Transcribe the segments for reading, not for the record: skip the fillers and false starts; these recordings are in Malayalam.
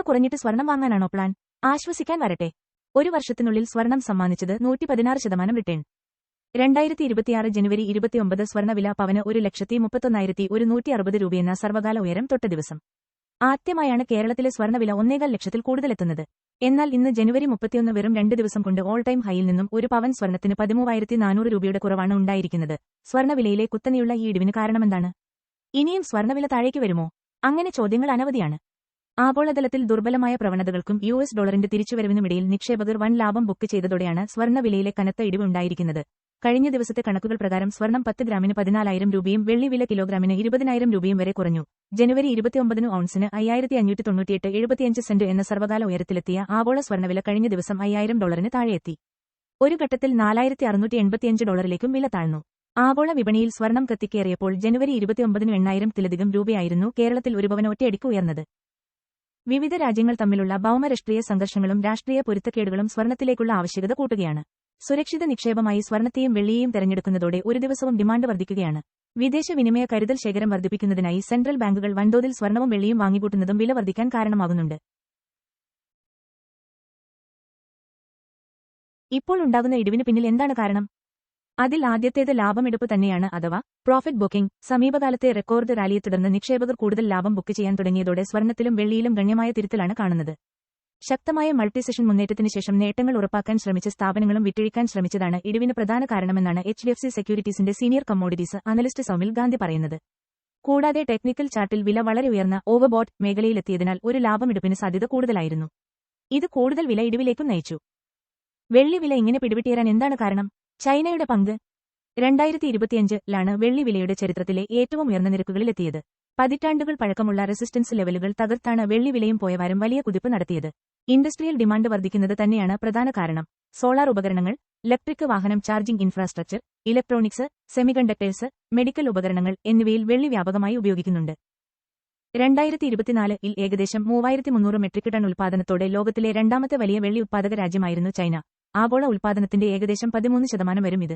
കുറഞ്ഞിട്ട് സ്വർണം വാങ്ങാനാണോ പ്ലാൻ? ആശ്വസിക്കാൻ വരട്ടെ. ഒരു വർഷത്തിനുള്ളിൽ സ്വർണം സമ്മാനിച്ചത് 116% റിട്ടേൺ. 2026 ജനുവരി 29 സ്വർണ്ണവില പവന് 1,31,160 രൂപയെന്ന സർവകാല ഉയരം തൊട്ട ദിവസം. ആദ്യമായാണ് കേരളത്തിലെ സ്വർണ്ണവില 1,4 ലക്ഷത്തിൽ കൂടുതലെത്തുന്നത്. എന്നാൽ ഇന്ന് ജനുവരി 31 വെറും 2 ദിവസം കൊണ്ട് ഓൾ ടൈം ഹൈയിൽ നിന്നും ഒരു പവൻ സ്വർണ്ണത്തിന് 13,400 രൂപയുടെ കുറവാണ് ഉണ്ടായിരിക്കുന്നത്. സ്വർണ്ണവിലയിലെ കുത്തനെയുള്ള ഈ ഇടിവിന് കാരണമെന്താണ്? ഇനിയും സ്വർണ്ണവില താഴേക്ക് വരുമോ? അങ്ങനെ ചോദ്യങ്ങൾ അനവധിയാണ്. ആഗോളതലത്തിൽ ദുർബലമായ പ്രവണതകൾക്കും US ഡോളറിന്റെ തിരിച്ചുവരവിനുമിടയിൽ നിക്ഷേപകർ വൻ ലാഭം ബുക്ക് ചെയ്തതോടെയാണ് സ്വർണ്ണവിലയിലെ കനത്ത ഇടിവ് ഉണ്ടായിരിക്കുന്നത്. കഴിഞ്ഞ ദിവസത്തെ കണക്കുകൾ പ്രകാരം സ്വർണം 10 ഗ്രാമിന് 14,000 രൂപയും വെള്ളി വില കിലോഗ്രാമിന് 20,000 രൂപയും വരെ കുറഞ്ഞു. ജനുവരി 29 ഔൺസിന് 5,598.75 എന്ന സർവകാല ഉയരത്തിലെത്തിയ ആഗോള സ്വർണ്ണവില കഴിഞ്ഞ ദിവസം $5,000 താഴെയെത്തി. ഒരു ഘട്ടത്തിൽ $4,685 വില താഴ്ന്നു. ആഗോള വിപണിയിൽ സ്വർണം കത്തിക്കേറിയപ്പോൾ ജനുവരി 29 8,000-ത്തിലധികം രൂപയായിരുന്നു കേരളത്തിൽ ഒരു പവൻ ഒറ്റയടിക്ക് ഉയർന്നത്. വിവിധ രാജ്യങ്ങൾ തമ്മിലുള്ള ഭൗമരാഷ്ട്രീയ സംഘർഷങ്ങളും രാഷ്ട്രീയ പൊരുത്തക്കേടുകളും സ്വർണത്തിലേക്കുള്ള ആവശ്യകത കൂട്ടുകയാണ്. സുരക്ഷിത നിക്ഷേപമായി സ്വർണത്തെയും വെള്ളിയെയും തെരഞ്ഞെടുക്കുന്നതോടെ ഒരു ദിവസവും ഡിമാൻഡ് വർദ്ധിക്കുകയാണ്. വിദേശ വിനിമയ കരുതൽ ശേഖരം വർദ്ധിപ്പിക്കുന്നതിനായി സെൻട്രൽ ബാങ്കുകൾ വൻതോതിൽ സ്വർണവും വെള്ളിയും വാങ്ങിക്കൂട്ടുന്നതും വില വർദ്ധിക്കാൻ കാരണമാകുന്നുണ്ട്. ഇപ്പോൾ ഉണ്ടാകുന്ന ഇടിവിന് പിന്നിൽ എന്താണ് കാരണം? അതിൽ ആദ്യത്തേത് ലാഭമെടുപ്പ് തന്നെയാണ്, അഥവാ പ്രോഫിറ്റ് ബുക്കിംഗ്. സമീപകാലത്തെ റെക്കോർഡ് റാലിയെ തുടർന്ന് നിക്ഷേപകർ കൂടുതൽ ലാഭം ബുക്ക് ചെയ്യാൻ തുടങ്ങിയതോടെ സ്വർണത്തിലും വെള്ളിയിലും ഗണ്യമായ തിരുത്തലാണ് കാണുന്നത്. ശക്തമായ മൾട്ടി-സെഷൻ മുന്നേറ്റത്തിന് ശേഷം നേട്ടങ്ങൾ ഉറപ്പാക്കാൻ ശ്രമിച്ച സ്ഥാപനങ്ങളും വിറ്റഴിക്കാൻ ശ്രമിച്ചതാണ് ഇടിവിന് പ്രധാന കാരണമെന്നാണ് HDFC സെക്യൂരിറ്റീസിന്റെ senior commodities analyst Saumil Gandhi പറയുന്നത്. കൂടാതെ ടെക്നിക്കൽ ചാർട്ടിൽ വില വളരെ ഉയർന്ന ഓവർബോട്ട് മേഖലയിലെത്തിയതിനാൽ ഒരു ലാഭമെടുപ്പിന് സാധ്യത കൂടുതലായിരുന്നു. ഇത് കൂടുതൽ വില ഇടിവിലേക്കും നയിച്ചു. വെള്ളി വില ഇങ്ങനെ പിടിവിട്ടിയേറാൻ എന്താണ് കാരണം? ചൈനയുടെ പങ്ക്. 2025-ലാണ് വെള്ളി വിലയുടെ ചരിത്രത്തിലെ ഏറ്റവും ഉയർന്ന നിരക്കുകളിലെത്തിയത്. പതിറ്റാണ്ടുകൾ പഴക്കമുള്ള റെസിസ്റ്റൻസ് ലെവലുകൾ തകർത്താണ് വെള്ളി വിലയും പോയ വാരം വലിയ കുതിപ്പ് നടത്തിയത്. ഇൻഡസ്ട്രിയൽ ഡിമാൻഡ് വർദ്ധിക്കുന്നത് തന്നെയാണ് പ്രധാന കാരണം. സോളാർ ഉപകരണങ്ങൾ, ഇലക്ട്രിക് വാഹനം ചാർജിംഗ് ഇൻഫ്രാസ്ട്രക്ചർ, ഇലക്ട്രോണിക്സ്, സെമികണ്ടക്ടേഴ്സ്, മെഡിക്കൽ ഉപകരണങ്ങൾ എന്നിവയിൽ വെള്ളി വ്യാപകമായി ഉപയോഗിക്കുന്നുണ്ട്. 2024-ൽ ഏകദേശം 3,300 മെട്രിക് ടൺ ഉൽപ്പാദനത്തോടെ ലോകത്തിലെ രണ്ടാമത്തെ വലിയ വെള്ളി ഉത്പാദക രാജ്യമായിരുന്നു ചൈന. ആഗോള ഉൽപ്പാദനത്തിന്റെ ഏകദേശം 13% വരും ഇത്.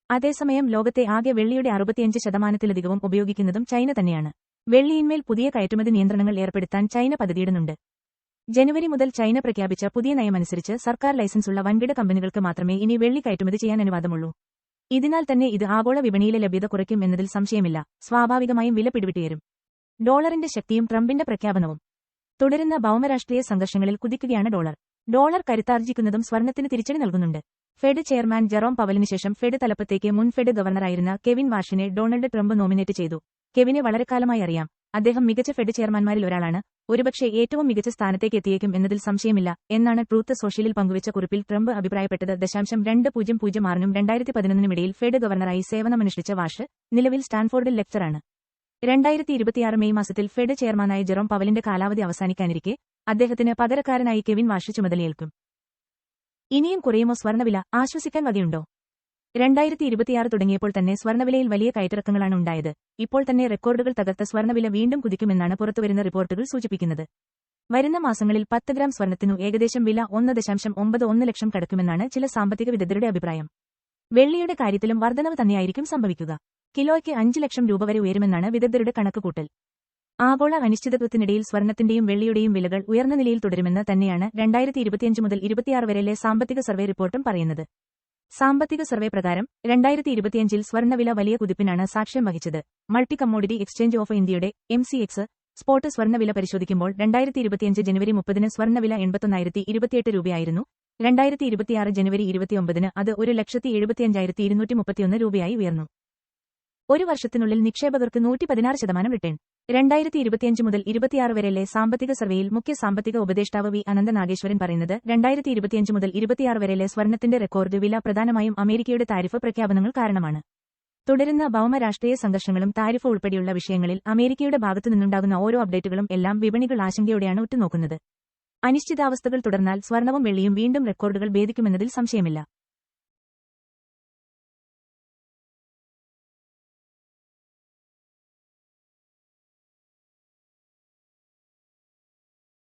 അതേസമയം ലോകത്തെ ആകെ വെള്ളിയുടെ 65%-ലധികവും ഉപയോഗിക്കുന്നതും ചൈന തന്നെയാണ്. വെള്ളിയിന്മേൽ പുതിയ കയറ്റുമതി നിയന്ത്രണങ്ങൾ ഏർപ്പെടുത്താൻ ചൈന പദ്ധതിയിടുന്നുണ്ട്. ജനുവരി മുതൽ ചൈന പ്രഖ്യാപിച്ച പുതിയ നയമനുസരിച്ച് സർക്കാർ ലൈസൻസുള്ള വൻകിട കമ്പനികൾക്ക് മാത്രമേ ഇനി വെള്ളി കയറ്റുമതി ചെയ്യാൻ അനുവാദമുള്ളൂ. ഇതിനാൽ തന്നെ ഇത് ആഗോള വിപണിയിലെ ലഭ്യത കുറയ്ക്കും എന്നതിൽ സംശയമില്ല. സ്വാഭാവികമായും വില പിടിവിട്ടുയരും. ഡോളറിന്റെ ശക്തിയും ട്രംപിന്റെ പ്രഖ്യാപനവും. തുടരുന്ന ഭൗമരാഷ്ട്രീയ സംഘർഷങ്ങളിൽ കുതിക്കുകയാണ് ഡോളർ. ഡോളർ കരുത്താർജിക്കുന്നതും സ്വർണത്തിന് തിരിച്ചടി നൽകുന്നുണ്ട്. ഫെഡ് ചെയർമാൻ ജെറോം പവലിന് ശേഷം ഫെഡ് തലപ്പത്തേക്ക് മുൻ ഫെഡ് ഗവർണറായിരുന്ന കെവിൻ വാഷിനെ ഡൊണാൾഡ് ട്രംപ് നോമിനേറ്റ് ചെയ്തു. കെവിനെ വളരെക്കാലമായി അറിയാം. അദ്ദേഹം മികച്ച ഫെഡ് ചെയർമാൻമാരിൽ ഒരാളാണ്. ഒരുപക്ഷെ ഏറ്റവും മികച്ച സ്ഥാനത്തേക്ക് എത്തിയേക്കും എന്നതിൽ സംശയമില്ല എന്നാണ് ട്രൂത്ത് സോഷ്യലിൽ പങ്കുവച്ച കുറിപ്പിൽ ട്രംപ് അഭിപ്രായപ്പെട്ടത്. 2006-നും 2011-നുമിടയിൽ ഫെഡ് ഗവർണറായി സേവനമനുഷ്ഠിച്ച വാഷ് നിലവിൽ സ്റ്റാൻഫോർഡിൽ ലെക്ചറാണ്. 2026 മെയ് മാസത്തിൽ ഫെഡ് ചെയർമാനായ ജെറോം പവലിന്റെ കാലാവധി അവസാനിക്കാനിരിക്കെ അദ്ദേഹത്തിന് പകരക്കാരനായി കെവിൻ വാഷ് ചുമതലയേൽക്കും. ഇനിയും കുറയുമോ സ്വർണ്ണവില? ആശ്വസിക്കാൻ വകയുണ്ടോ? 2026 തുടങ്ങിയപ്പോൾ തന്നെ സ്വർണ്ണവിലയിൽ വലിയ കയറ്റിറക്കങ്ങളാണ് ഉണ്ടായത്. ഇപ്പോൾ തന്നെ റെക്കോർഡുകൾ തകർത്ത സ്വർണ്ണവില വീണ്ടും കുതിക്കുമെന്നാണ് പുറത്തുവരുന്ന റിപ്പോർട്ടുകൾ സൂചിപ്പിക്കുന്നത്. വരുന്ന മാസങ്ങളിൽ 10 ഗ്രാം സ്വർണ്ണത്തിനു ഏകദേശം വില 1.91 ലക്ഷം കടക്കുമെന്നാണ് ചില സാമ്പത്തിക വിദഗ്ധരുടെ അഭിപ്രായം. വെള്ളിയുടെ കാര്യത്തിലും വർധനവ് തന്നെയായിരിക്കും സംഭവിക്കുക. കിലോയ്ക്ക് 5 ലക്ഷം രൂപ വരെ ഉയരുമെന്നാണ് വിദഗ്ധരുടെ കണക്കുകൂട്ടൽ. ആഗോള അനിശ്ചിതത്വത്തിനിടയിൽ സ്വർണത്തിന്റെയും വെള്ളിയുടെയും വിലകൾ ഉയർന്ന നിലയിൽ തുടരുമെന്ന് തന്നെയാണ് 2025 മുതൽ 26 വരെയിലെ സാമ്പത്തിക സർവേ റിപ്പോർട്ടും പറയുന്നത്. സാമ്പത്തിക സർവേ പ്രകാരം 2025-ൽ സ്വർണ്ണവില വലിയ കുതിപ്പിനാണ് സാക്ഷ്യം വഹിച്ചത്. മൾട്ടി കമ്മോഡിറ്റി എക്സ്ചേഞ്ച് ഓഫ് ഇന്ത്യയുടെ MCX സ്പോട്ട് സ്വർണ്ണവില പരിശോധിക്കുമ്പോൾ 2025 ജനുവരി 30-ന് സ്വർണ്ണവില 81,028 രൂപയായിരുന്നു. 2026 ജനുവരി 29-ന് അത് 1,75,231 രൂപയായി ഉയർന്നു. ഒരു വർഷത്തിനുള്ളിൽ നിക്ഷേപകർക്ക് 116% റിട്ടേൺ. 2025 മുതൽ 26 വരെയിലെ സാമ്പത്തിക സർവേയിൽ മുഖ്യ സാമ്പത്തിക ഉപദേഷ്ടാവ് വി അനന്ത നാഗേശ്വരൻ പറയുന്നത് 2025 മുതൽ 26 വരെയിലെ സ്വർണത്തിന്റെ റെക്കോർഡ് വില പ്രധാനമായും അമേരിക്കയുടെ താരിഫ് പ്രഖ്യാപനങ്ങൾ കാരണമാണ്. തുടരുന്ന ഭൗമരാഷ്ട്രീയ സംഘർഷങ്ങളും താരിഫ് ഉൾപ്പെടെയുള്ള വിഷയങ്ങളിൽ അമേരിക്കയുടെ ഭാഗത്തുനിന്നുണ്ടാകുന്ന ഓരോ അപ്ഡേറ്റുകളും എല്ലാം വിപണികൾ ആശങ്കയോടെയാണ് ഉറ്റുനോക്കുന്നത്. അനിശ്ചിതാവസ്ഥകൾ തുടർന്നാൽ സ്വർണവും വെള്ളിയും വീണ്ടും റെക്കോർഡുകൾ ഭേദിക്കുമെന്നതിൽ സംശയമില്ല.